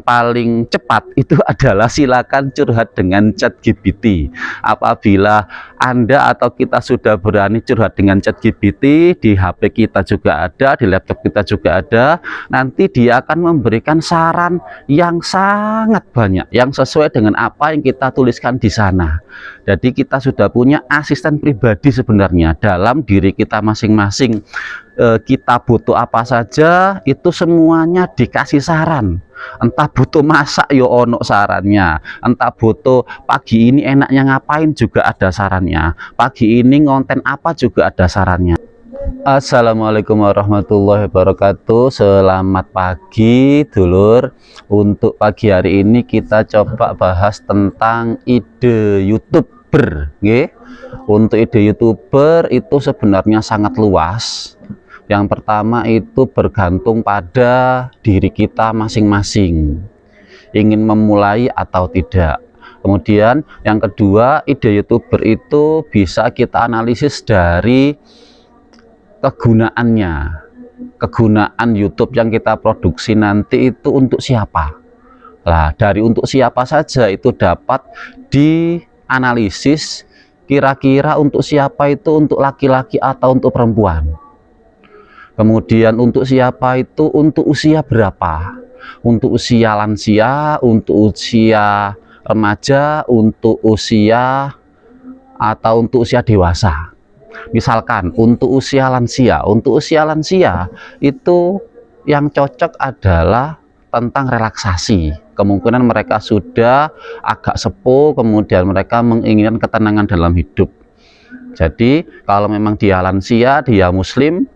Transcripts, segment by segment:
paling cepat itu adalah silakan curhat dengan ChatGPT. Apabila Anda atau kita sudah berani curhat dengan ChatGPT, di HP kita juga ada, di laptop kita juga ada, nanti dia akan memberikan saran yang sangat banyak yang sesuai dengan apa yang kita tuliskan di sana. Jadi kita sudah punya asisten pribadi sebenarnya dalam diri kita masing-masing. Kita butuh apa saja itu semuanya dikasih saran. Entah butuh masak yo ono sarannya, entah butuh pagi ini enaknya ngapain juga ada sarannya, pagi ini ngonten apa juga ada sarannya. Assalamualaikum warahmatullahi wabarakatuh. Selamat pagi dulur. Untuk pagi hari ini kita coba bahas tentang ide YouTuber, nggih. Untuk ide YouTuber itu sebenarnya sangat luas. Yang pertama itu bergantung pada diri kita masing-masing, ingin memulai atau tidak. Kemudian yang kedua, ide YouTuber itu bisa kita analisis dari kegunaannya. Kegunaan YouTube yang kita produksi nanti itu untuk siapa? Nah, dari untuk siapa saja itu dapat dianalisis, kira-kira untuk siapa itu, untuk laki-laki atau untuk perempuan. Kemudian untuk siapa itu, untuk usia berapa, untuk usia lansia, untuk usia remaja, untuk usia atau untuk usia dewasa. Misalkan untuk usia lansia itu yang cocok adalah tentang relaksasi. Kemungkinan mereka sudah agak sepuh, kemudian mereka menginginkan ketenangan dalam hidup. Jadi kalau memang dia lansia, dia muslim,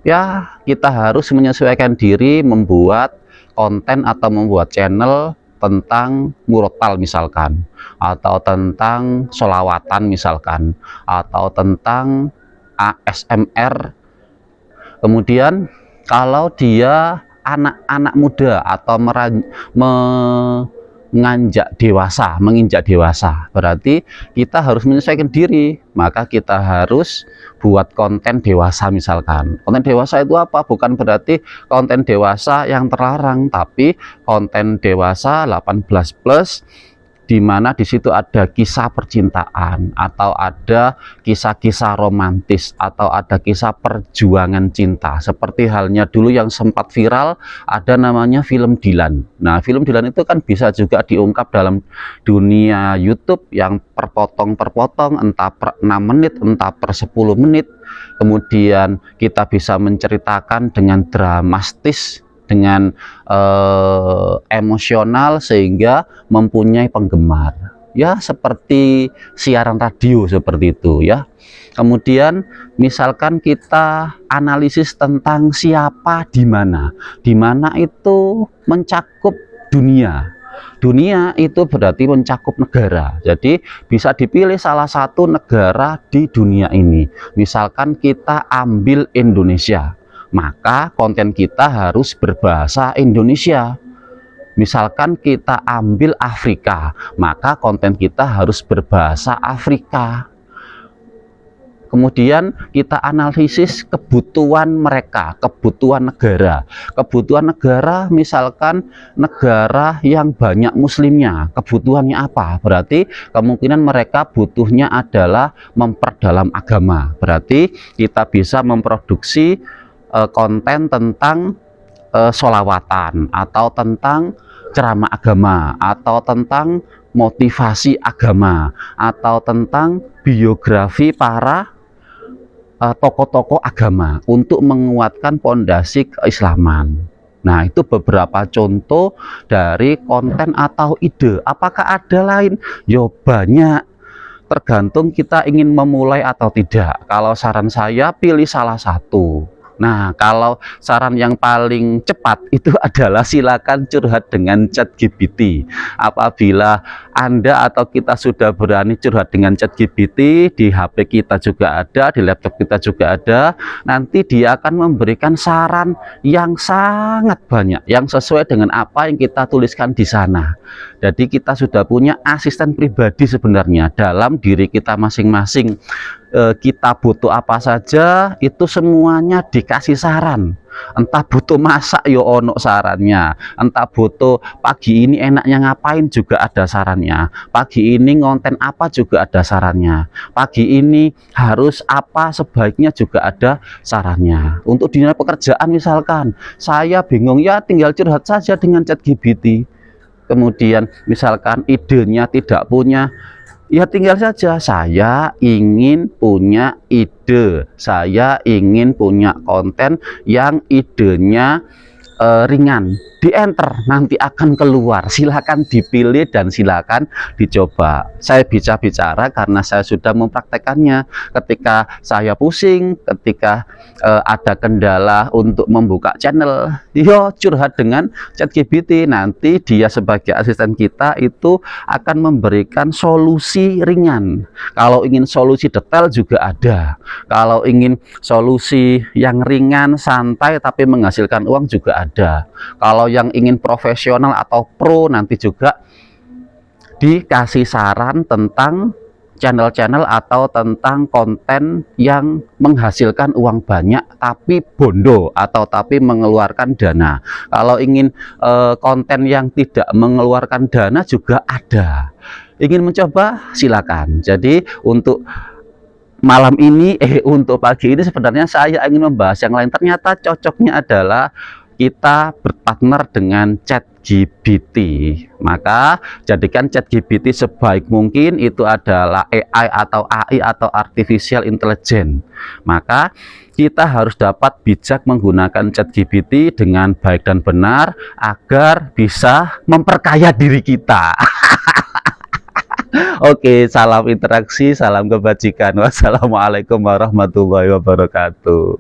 ya kita harus menyesuaikan diri membuat konten atau membuat channel tentang murotal misalkan, atau tentang sholawatan misalkan, atau tentang ASMR. Kemudian kalau dia anak-anak muda atau menginjak dewasa, berarti kita harus menyesuaikan diri, maka kita harus buat konten dewasa misalkan. Konten dewasa itu apa? Bukan berarti konten dewasa yang terlarang, tapi konten dewasa 18+, di mana di situ ada kisah percintaan, atau ada kisah-kisah romantis, atau ada kisah perjuangan cinta. Seperti halnya dulu yang sempat viral, ada namanya film Dilan. Nah, film Dilan itu kan bisa juga diungkap dalam dunia YouTube yang perpotong-perpotong, entah per 6 menit, entah per 10 menit. Kemudian kita bisa menceritakan dengan dramatis, dengan emosional, sehingga mempunyai penggemar, ya seperti siaran radio seperti itu ya. Kemudian misalkan kita analisis tentang siapa di mana itu mencakup dunia itu berarti mencakup negara. Jadi bisa dipilih salah satu negara di dunia ini. Misalkan kita ambil Indonesia, maka konten kita harus berbahasa Indonesia. Misalkan kita ambil Afrika, maka konten kita harus berbahasa Afrika. Kemudian kita analisis kebutuhan mereka, kebutuhan negara. Kebutuhan negara, misalkan negara yang banyak muslimnya, kebutuhannya apa? Berarti kemungkinan mereka butuhnya adalah memperdalam agama. Berarti kita bisa memproduksi konten tentang sholawatan, atau tentang ceramah agama, atau tentang motivasi agama, atau tentang biografi para tokoh-tokoh agama untuk menguatkan pondasi keislaman. Nah, itu beberapa contoh dari konten atau ide. Apakah ada lain? Yo banyak, tergantung kita ingin memulai atau tidak. Kalau saran saya, pilih salah satu. Nah, kalau saran yang paling cepat itu adalah silakan curhat dengan ChatGPT. Apabila Anda atau kita sudah berani curhat dengan ChatGPT, di HP kita juga ada, di laptop kita juga ada, nanti dia akan memberikan saran yang sangat banyak yang sesuai dengan apa yang kita tuliskan di sana. Jadi kita sudah punya asisten pribadi sebenarnya dalam diri kita masing-masing. kita butuh apa saja itu semuanya dikasih saran. Entah butuh masak yo ono sarannya, entah butuh pagi ini enaknya ngapain juga ada sarannya, pagi ini ngonten apa juga ada sarannya, pagi ini harus apa sebaiknya juga ada sarannya. Untuk dunia pekerjaan misalkan saya bingung, ya tinggal curhat saja dengan ChatGPT. Kemudian misalkan idenya tidak punya, ya tinggal saja, saya ingin punya ide, saya ingin punya konten yang idenya ringan, di enter nanti akan keluar, silakan dipilih dan silakan dicoba. Saya bicara karena saya sudah mempraktekannya. Ketika saya pusing, ketika ada kendala untuk membuka channel, yo curhat dengan ChatGPT, nanti dia sebagai asisten kita itu akan memberikan solusi ringan. Kalau ingin solusi detail juga ada, kalau ingin solusi yang ringan santai tapi menghasilkan uang juga ada. Kalau yang ingin profesional atau pro, nanti juga dikasih saran tentang channel-channel atau tentang konten yang menghasilkan uang banyak tapi bondo atau tapi mengeluarkan dana. Kalau ingin konten yang tidak mengeluarkan dana juga ada. Ingin mencoba silakan. Jadi untuk malam ini untuk pagi ini sebenarnya saya ingin membahas yang lain. Ternyata cocoknya adalah kita berpartner dengan ChatGPT. Maka jadikan ChatGPT sebaik mungkin itu adalah AI atau Artificial Intelligence. Maka kita harus dapat bijak menggunakan ChatGPT dengan baik dan benar agar bisa memperkaya diri kita. Oke, salam interaksi, salam kebajikan. Wassalamualaikum warahmatullahi wabarakatuh.